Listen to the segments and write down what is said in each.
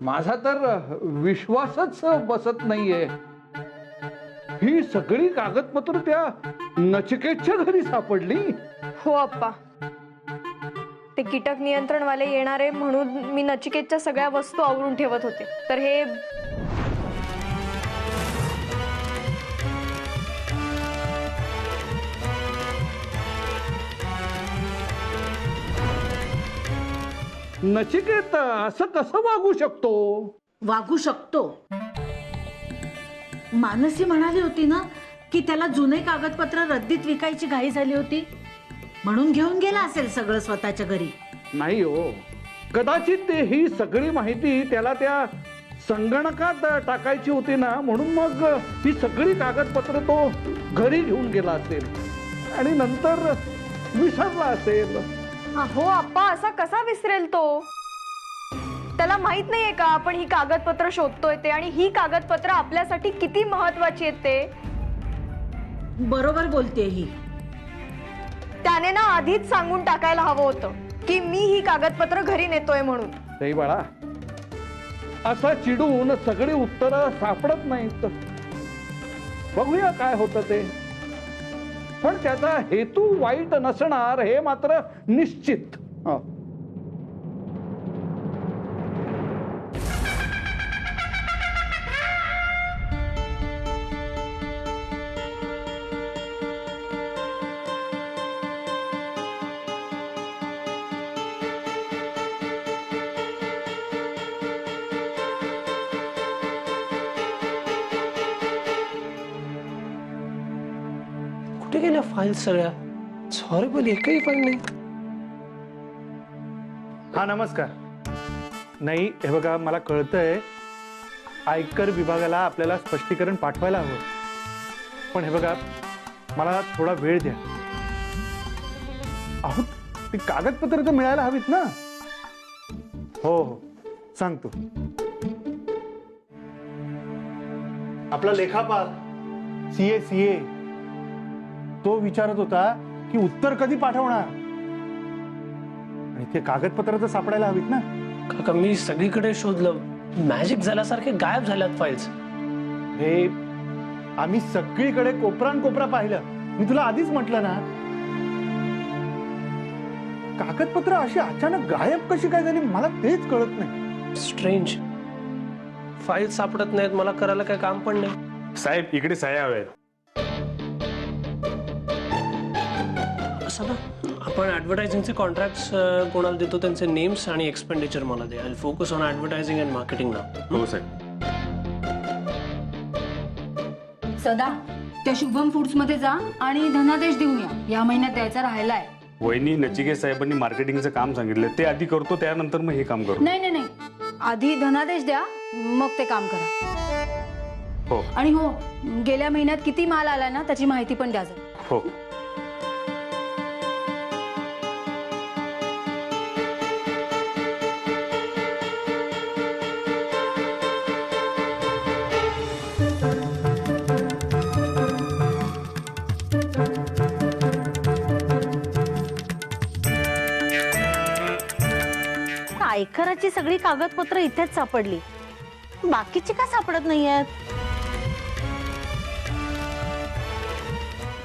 माझा तर विश्वासच बसत नाहीये. ही सगळी कागदपत्र त्या नचिकेतच्या घरी सापडली. हो अप्पा, ते कीटक नियंत्रणवाले येणारे म्हणून मी नचिकेतच्या सगळ्या वस्तू आवरून ठेवत होते, तर हे नचिकेत असं कसं वागू शकतो? वागू शकतो. मानसी म्हणाली होती ना की त्याला जुने कागदपत्र रद्दीत विकायची घाई झाली होती, म्हणून घेऊन गेला असेल सगळं स्वतःच्या घरी. नाही हो, कदाचित ते ही सगळी माहिती त्याला त्या संगणकात टाकायची होती ना, म्हणून मग ही सगळी कागदपत्र तो घरी घेऊन गेला असेल आणि नंतर विसरला असेल. हो अप्पा, असा कसा विसरेल तो? त्याला माहित नाहीये का आपण ही कागदपत्र शोधतोय ते, आणि ही कागदपत्र आपल्यासाठी किती महत्वाची आहेत ते? बरोबर बोलते ही. त्याने ना आधीच सांगून टाकायला हवं होतं की मी ही कागदपत्र घरी नेतोय म्हणून. नाही बाळा, असा चिडून सगळी उत्तरं सापडत नाहीत. बघूया काय होतं ते. पण त्याचा हेतू वाईट नसणार हे मात्र निश्चित. कुठे गेल्या फाईल सगळ्या? सॉरी पण एकही फाईल नाही. हा नमस्कार. नाही हे बघा, मला कळतंय आयकर विभागाला आपल्याला स्पष्टीकरण पाठवायला हवं, पण हे बघा मला थोडा वेळ द्या. अहो ती कागदपत्र तर मिळायला हवीत ना. हो हो सांगतो. आपला लेखापाल सीए तो विचारत होता की उत्तर कधी पाठवणार, आणि ते कागदपत्र तर सापडायला हवीत ना. काका मी सगळीकडे शोधलं, मॅजिक झाल्यासारखे गायब झाल्यात फाईल्स. हे आम्ही सगळीकडे कोपरा पाहिलं. मी तुला आधीच म्हटलं ना. कागदपत्र अशी अचानक गायब कशी काय झाली मला तेच कळत नाही. स्ट्रेंज. फाईल सापडत नाहीत, मला करायला काय काम पण नाही. साहेब इकडे सह्या हव्यात. असं ना, आपण ऍडव्हर्टायझिंगचे कॉन्ट्रॅक्ट्स कोणाला देतो त्यांचे नेम्स आणि एक्सपेंडिचर मला दे. I focus on advertising and marketing नाव. हो साहेब. सदा त्या शुभम फूड्स मध्ये जा आणि धनादेश देऊन या महिन्यात द्यायचा राहिलाय. वहिनी नचिकेत साहेबांनी मार्केटिंगचं काम सांगितलं, ते आधी करतो त्यानंतर मग हे काम करतो. नाही, आधी धनादेश द्या मग ते काम करा. हो. आणि हो, गेल्या महिन्यात किती माल आलाय ना त्याची माहिती पण द्या जरा. हो. आयकराची सगळी कागदपत्र इथेच सापडली, बाकीची का सापडत नाहीयेत?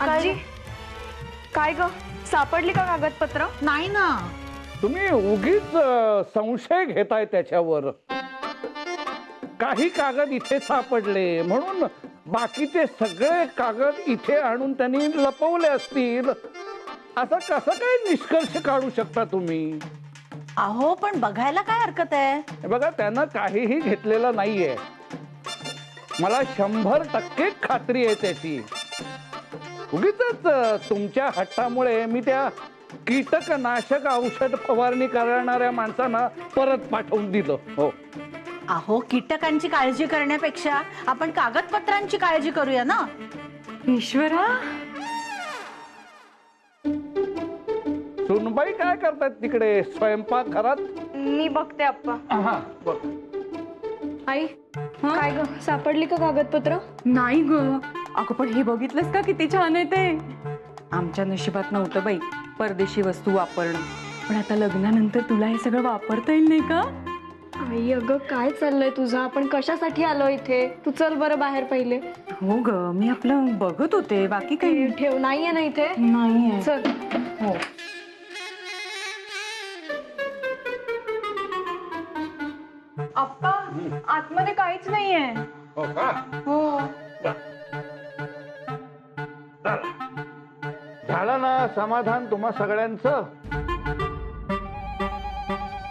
आजी काय ग, सापडली का कागदपत्र? नाही ना. तुम्ही उगीच संशय घेताय त्याच्यावर. काही कागद इथे सापडले म्हणून बाकीचे सगळे कागद इथे आणून त्यांनी लपवले असतील, असं कसं काय निष्कर्ष काढू शकता तुम्ही? अहो पण बघायला काय हरकत आहे? बघा, त्यानं काहीही घेतलेलं नाहीये. मला 100% खात्री आहे त्याची. उगीच तुमच्या हट्टामुळे मी त्या कीटकनाशक औषध फवारणी करणाऱ्या माणसांना परत पाठवून दिलं. हो. अहो कीटकांची काळजी करण्यापेक्षा आपण कागदपत्रांची काळजी करूया ना. ईश्वरा, सुनबाई काय करतात तिकडे स्वयंपाक घरात? मी बघते अप्पा. हा बघ. आई काय ग, सापडली का कागदपत्र? नाही ग. अगं पण हे बघितलंस का किती छान आहे ते? आमच्या नशिबात नव्हतं बाई परदेशी वस्तू वापरणं, पण आता लग्नानंतर तुला हे सगळं वापरता येईल नाही का? आई अगं काय चाललंय तुझं? आपण कशासाठी आलो इथे? तू चल बरं बाहेर पहिले. हो ग, मी आपलं बघत होते, बाकी काही ठेव नाहीये ना इथे. नाहीये. चल. हो. आप्पा आतमध्ये काहीच नाहीये. हो का? हो. झालं ना समाधान तुम्हा सगळ्यांचं?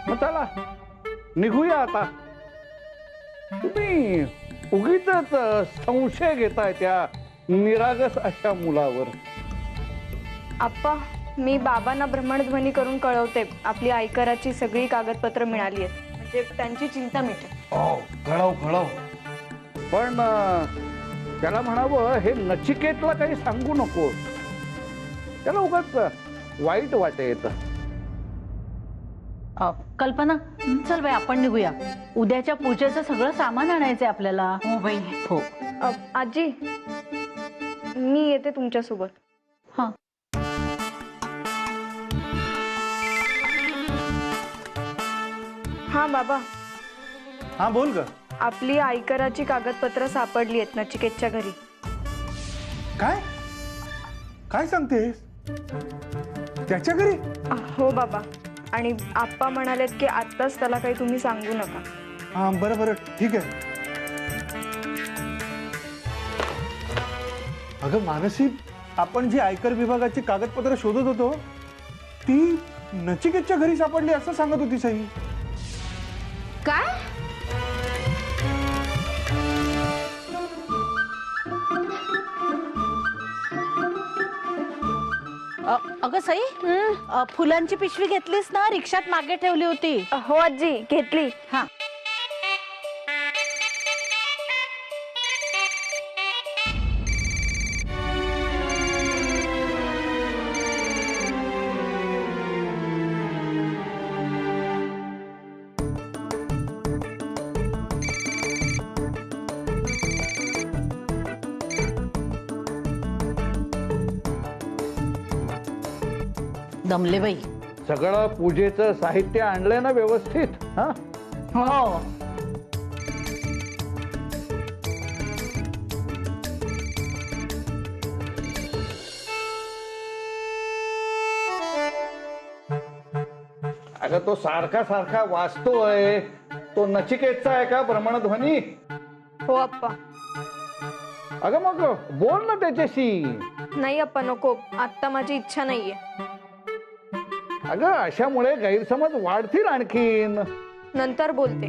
मग चला निघूया आता. तुम्ही उगीच संशय घेताय त्या निरागस अशा मुलावर. आप्पा मी बाबांना भ्रमणध्वनी करून कळवते, आपली आयकराची सगळी कागदपत्र मिळाली आहेत, म्हणजे त्यांची चिंता मिटेल. कळव. पण त्याला म्हणावं हे नचिकेतला काही सांगू नको, त्याला उगाच वाईट वाटेल. कल्पना चल बाई आपण निघूया. उद्याच्या पूजेचं सगळं सामान आणायचंय आपल्याला. हो बाई. हो. आजी मी येते तुमच्यासोबत. हा. हा बाबा, हा बोल ग. आपली आयकराची कागदपत्र सापडली आहेत नचिकेतच्या घरी. काय काय सांगतेस? त्याच्या घरी? हो बाबा, आणि आप्पा म्हणालेत की आत्ताच त्याला काही तुम्ही सांगू नका. हा बरं ठीक आहे. अगं मानसी, आपण जी आयकर विभागाची कागदपत्र शोधत होतो ती नचिकेतच्या घरी सापडली असं सांगत होती सई. काय? अगं सई, फुलांची पिशवी घेतलीस ना? रिक्षात मागे ठेवली होती. हो आजी, घेतली. हा. दमले बाई. सगळं पूजेचं साहित्य आणलंय ना व्यवस्थित? हा. हो. अगं तो सारखा वाचतोय, तो नचिकेतचा आहे का भ्रमणध्वनी? हो अप्पा. अगं मग बोल ना त्याच्याशी. नाही अप्पा नको, आत्ता माझी इच्छा नाहीये. अगं अशामुळे गैरसमज वाढतील आणखीन. नंतर बोलते.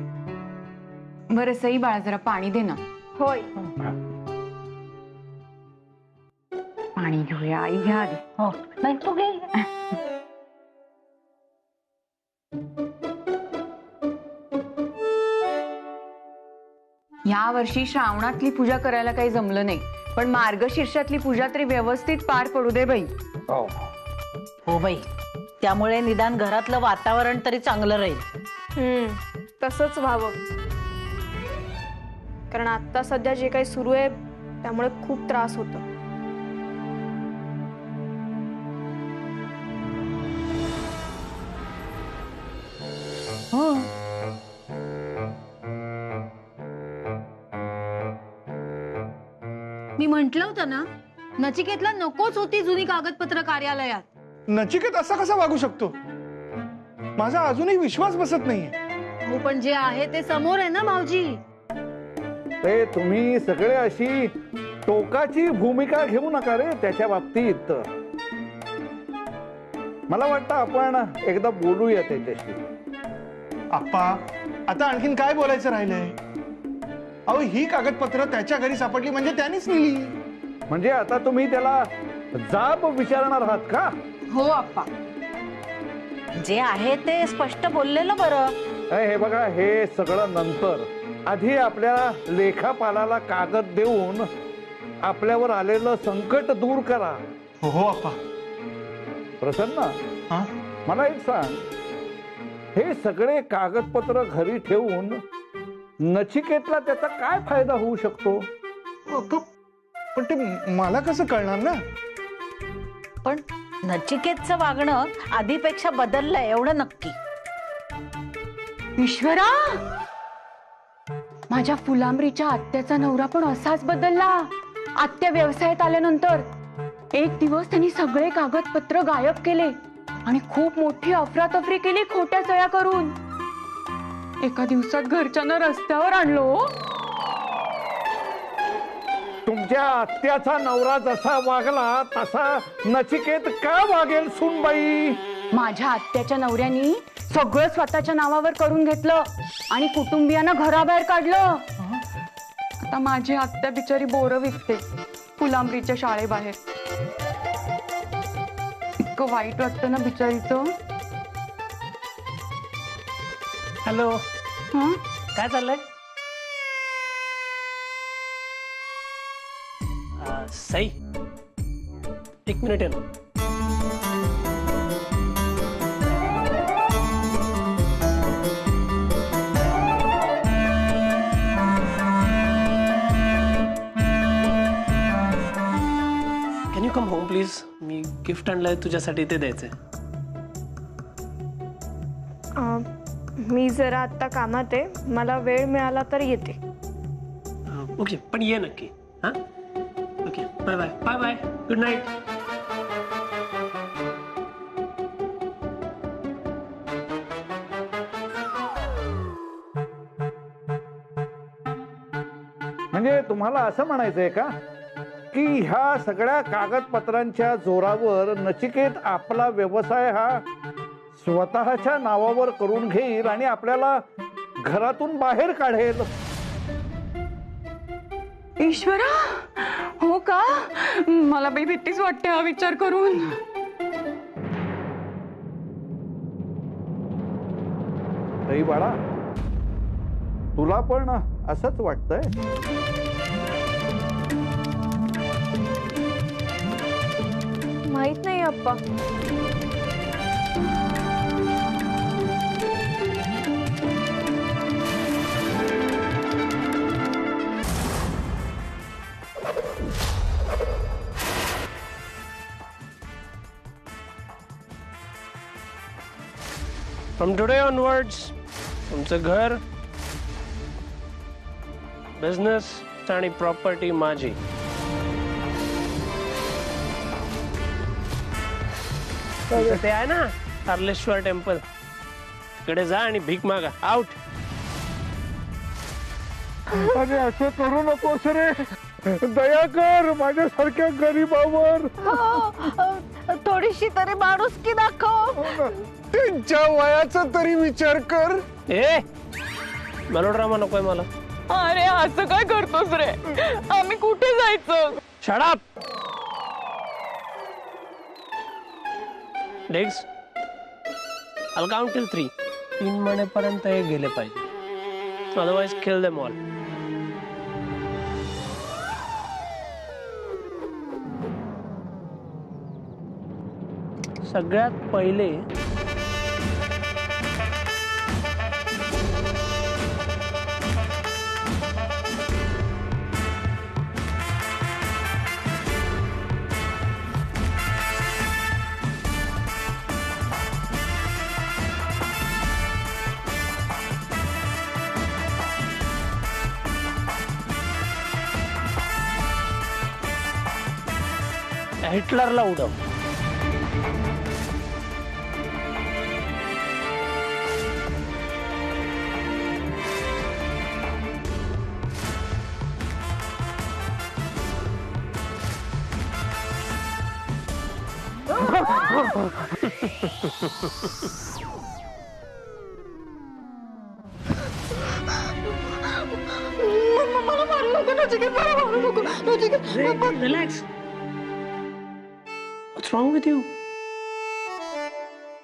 बरं सई बाळा, जरा पाणी दे ना. होय. पाणी घेऊया आई, घ्या आधी. हो नाही तू घे. या वर्षी श्रावणातली पूजा करायला काही जमलं नाही, पण मार्गशीर्षातली पूजा तरी व्यवस्थित पार पडू दे बाई. हो बाई, त्यामुळे निदान घरातलं वातावरण तरी चांगलं राहील. तसंच व्हावं, कारण आता सध्या जे काही सुरू आहे त्यामुळे खूप त्रास होतो. हो. मी म्हंटल होतं ना, नचिकेतला नकोच होती जुनी कागदपत्र कार्यालयात. नचिकेत असा कसा वागू शकतो? माझा अजूनही विश्वास बसत नाहीये. हो पण जे आहे ते समोर आहे ना भाऊजी. ते तुम्ही सगळे अशी टोकाची भूमिका घेऊ नका रे त्याच्या बाबतीत. मला वाटतं आपण एकदा बोलूया त्याच्याशी. आप्पा, आता आणखीन काय बोलायचं राहिलंय? अहो ही कागदपत्र त्याच्या घरी सापडली म्हणजे त्यांनीच नेली. म्हणजे आता तुम्ही त्याला जाब विचारणार आहात का? हो अप्पा. जे आहे ते स्पष्ट बोललेलं बरं. हे बघा, हे सगळं नंतर. आधी आपल्या लेखापालाला कागद देऊन आपल्यावर आलेलं संकट दूर करा. हो आप्पा. प्रसन्न, हा? मला एक सांग, हे सगळे कागदपत्र घरी ठेवून नचिकेतला त्याचा काय फायदा होऊ शकतो? पण ते मला कसं कळणार ना? पण नचिकेतचं वागणं आधीपेक्षा बदललंय एवढं नक्की. ईश्वरा, माझ्या फुलांबरीच्या आत्याचा नवरा पण असाच बदलला. आत्या व्यवसायात आल्यानंतर एक दिवस त्यांनी सगळे कागदपत्र गायब केले आणि खूप मोठी अफरातफरी केली खोट्या सह्या करून. एका दिवसात घरच्यांना रस्त्यावर आणलो. तुमच्या आत्याचा नवरा जसा वागला तसा नचिकेत का वागेल सुनबाई? माझ्या आत्याच्या नवऱ्यानी सगळं स्वतःच्या नावावर करून घेतलं आणि कुटुंबियांना घराबाहेर काढलं. आता माझी आत्या बिचारी बोरं विकते फुलांबरीच्या शाळेबाहेर. इतकं वाईट वाटतं ना बिचारीचं. हॅलो, हं? काय चाललंय? सई, एक मिनिट आहे ना. Can you come home please? Me gift आणलंय तुझ्यासाठी, ते द्यायचंय. मी जरा आता कामात आहे, मला वेळ मिळाला तर येते. ओके, पण ये नक्की. हा, okay, bye bye. Bye bye, good night. म्हणजे तुम्हाला असं म्हणायचंय का की ह्या सगळ्या कागदपत्रांच्या जोरावर नचिकेत आपला व्यवसाय हा स्वतःच्या नावावर करून घेईल आणि आपल्याला घरातून बाहेर काढेल? ईश्वरा, हो का? मला बाई भीतीच वाटते हा विचार करून. आई बाळा, तुला पण असंच वाटतंय? माहित नाही अप्पा. फ्रॉम टुडे ऑनवर्ड्स तुमचं घर, बिझनेस आणि प्रॉपर्टी माझी. ते आहे ना हार्लेश्वर टेम्पल, तिकडे जा आणि भीक मागा. आउट. अरे असं करू नकोस रे, दया कर माझ्यासारख्या गरीबावर. थोडीशी तरी माणुसकी दाखव. त्यांच्या वयाचा तरी विचार कर. ए, मेलोड्रामा नकोय मला. अरे असं काय करतोस रे? आम्ही कुठे जायचं? Shut up. Dex, I'll count till 3. 3 महिन्यापर्यंत हे गेले पाहिजे. Otherwise kill them all. सगळ्यात पहिले हिटलरला उडव. Relax. What's wrong with you?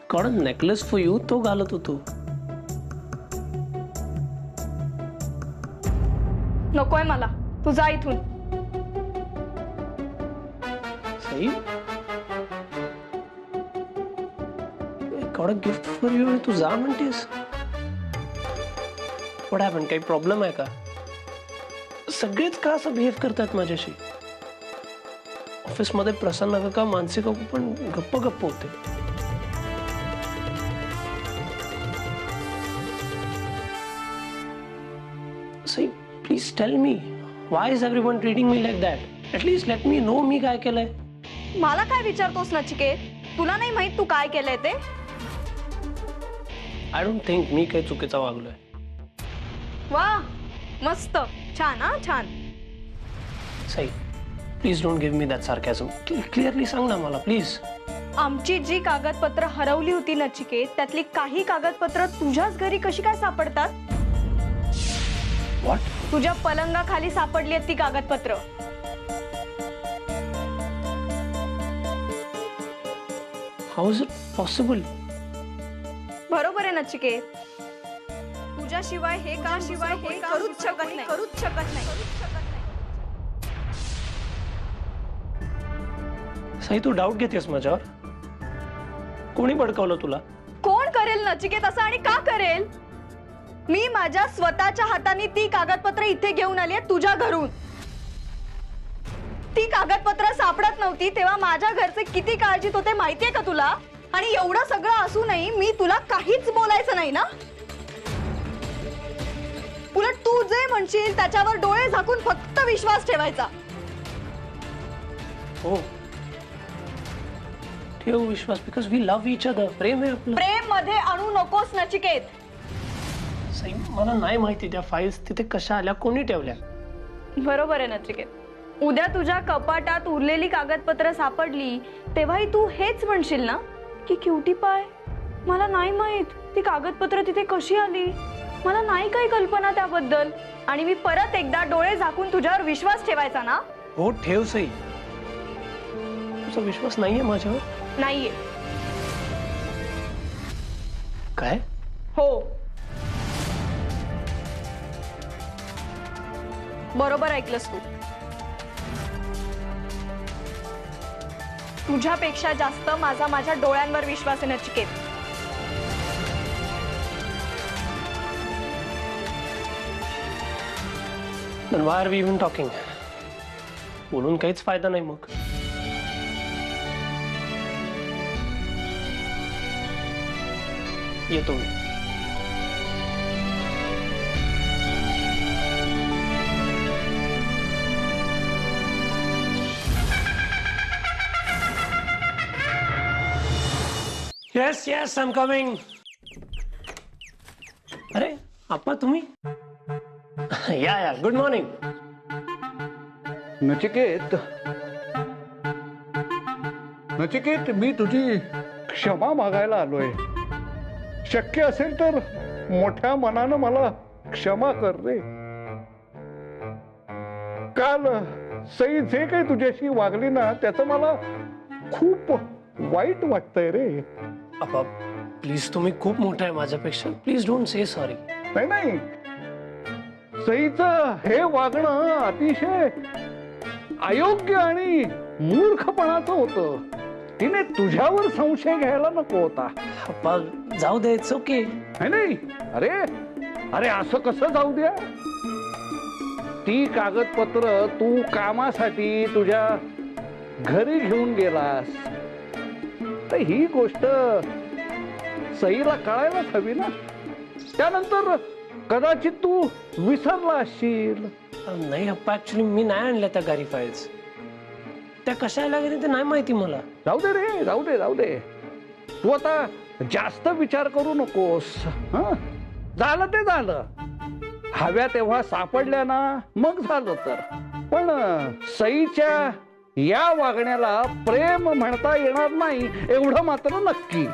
Got a necklace for you. तो घालत होतो. नकोय मला, तू जा इथून. सही. Got a gift for you. तू जा म्हणतेस. What happened? काही प्रॉब्लेम आहे का? सगळेच का असं बिहेव करतात माझ्याशी? ऑफिस मध्ये प्रसन्न काका, मानसी काकू पण गप्प गप्प होते. Please tell me why is everyone treating me like that at least let me know मी काय केलंय. मला काय विचारतोस नचिकेत? तुला नाही माहित तू काय केलंय ते? आय डोंट थिंक मी काही चुकीचा वागलोय. वा, मस्त, छान, हा छान. Sai please don't give me that sarcasm. Clearly सांग ना मला प्लीज. आमची जी कागदपत्र हरवली होती नचिकेत, त्यातली काही कागदपत्र तुझ्याच घरी कशी काय सापडतात? व्हॉट? तुझ्या पलंगाखाली सापडली आहेत ती कागदपत्र. How is it possible? बरोबर आहे नचिकेत. तुझ्याशिवाय हे काम करूच शकत नाही. सई तू डाऊट घेतेस माझ्यावर? कोणी भडकवलं तुला? कोण करेल नचिकेत असं, आणि का करेल? मी माझ्या स्वतःच्या हाताने ती कागदपत्र इथे घेऊन आली आहे तुझ्या घरून. ती कागदपत्र सापडत नव्हती तेव्हा माझ्या घरचे किती काळजीत होते माहितीये का तुला? आणि एवढं सगळं असूनही मी तुला काहीच बोलायचं नाही ना? उलट तू जे म्हणशील त्याच्यावर डोळे झाकून फक्त विश्वास ठेवायचा. हो ठेव विश्वास, because we love each other. प्रेम आहे आपलं. प्रेम मध्ये आणू नकोस नचिकेत. सई मला नाही माहिती त्या फाईल्स तिथे कशा आल्या, कोणी ठेवल्या. बरोबर आहे नचिकेत. उद्या तुझ्या कपाटात उरलेली कागदपत्र सापडली तेव्हाही तू हेच म्हणशील ना की क्युटी पाय, मला नाही माहित ती कागदपत्र तिथे कशी आली, मला नाही काही कल्पना त्याबद्दल. आणि मी परत एकदा डोळे झाकून तुझ्यावर विश्वास ठेवायचा ना? हो ठेव सई. तुझा विश्वास नाहीये माझ्यावर? नाहीये. काय? हो, बरोबर ऐकलंस तू. तुझ्यापेक्षा जास्त माझ्या डोळ्यांवर विश्वास आहे Nachiket. Then why are we even talking? बोलून काहीच फायदा नाही मग. येतो मी. Yes, yes, I'm coming. अरे आप्पा तुम्ही? या गुड मॉर्निंग. नचिकेत, नचिकेत, मी तुझी क्षमा मागायला आलोय. शक्य असेल तर मोठ्या मनानं मला क्षमा कर रे. काल सई जे काही तुझ्याशी वागली ना त्याचं मला खूप वाईट वाटतंय रे. आप्पा प्लीज तुम्ही खूप मोठा आहे माझ्यापेक्षा. Please don't say sorry. नाही, सईचं हे वागणं अतिशय अयोग्य आणि मूर्खपणाचं होतं. तिने तुझ्यावर संशय घ्यायला नको होता. आप्पा जाऊ दे, इट्स ओके. नाही, अरे अरे असं कसं जाऊ द्या? ती कागदपत्र तू कामासाठी तुझ्या घरी घेऊन गेलास तर ही गोष्ट सईला कळायलाच हवी ना. त्यानंतर कदाचित तू विसरला असशील. नाही अप्पा, ऍक्च्युली मी नाही आणल्या त्या घरी फाईल्स. त्या कशा आल्या घरी ते नाही माहिती मला. जाऊ दे रे, जाऊ दे, जाऊ दे. तू आता जास्त विचार करू नकोस. हं? झालं ते झालं. हव्या तेव्हा सापडल्या ना मग झालं तर. पण सईच्या या वागण्याला प्रेम म्हणता येणार नाही एवढं मात्र नक्की.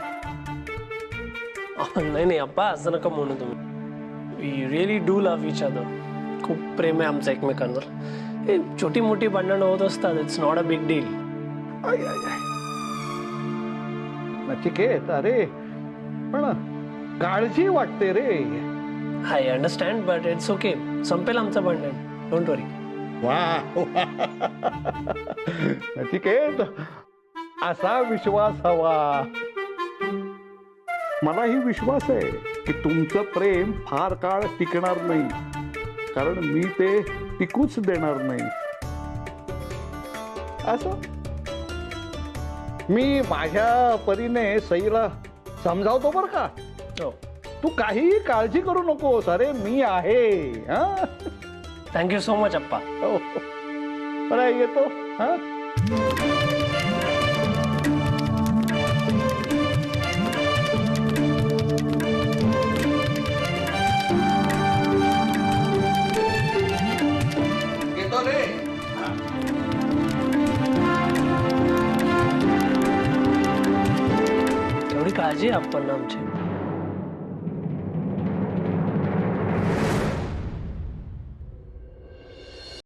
नाही नाही अप्पा असं नका म्हणू तुम्ही. We really do love each other. खूप प्रेम आहे आमचं एकमेकांवर. हे छोटी मोठी भांडणं होत असतात. It's not a big deal. Nachiket, अरे पण काळजी वाटते रे. I understand but it's okay. संपेल आमचं भांडण. Don't worry. वा, नचिकेत, असा विश्वास हवा. मलाही विश्वास आहे की तुमचं प्रेम फार काळ टिकणार नाही, कारण मी ते टिकूच देणार नाही. असं मी माझ्या परीने सईला समजावतो बर का. हो. तू काही काळजी करू नकोस. अरे मी आहे. थँक्यू सो मच अप्पा. हो. बरं येतो हा. येतो रे. एवढी काळजी आहे अप्पांना आमची.